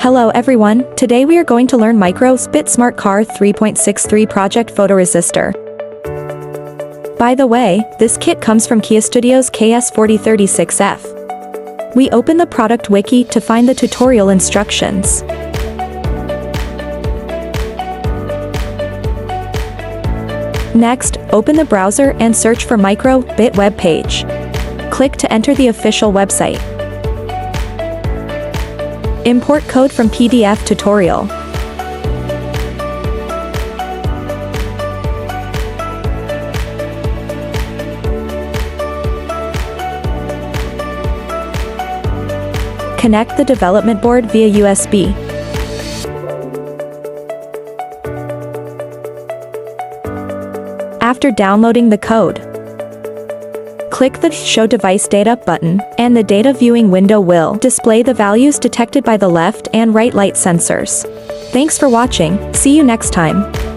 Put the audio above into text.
Hello everyone, today we are going to learn Micro-Bit Smart Car 3.63 Project Photoresistor. By the way, this kit comes from Keyestudio's KS4036F. We open the product wiki to find the tutorial instructions. Next, open the browser and search for Micro-Bit web page. Click to enter the official website. Import code from PDF tutorial. Connect the development board via USB. After downloading the code, click the Show Device Data button, and the data viewing window will display the values detected by the left and right light sensors. Thanks for watching, see you next time.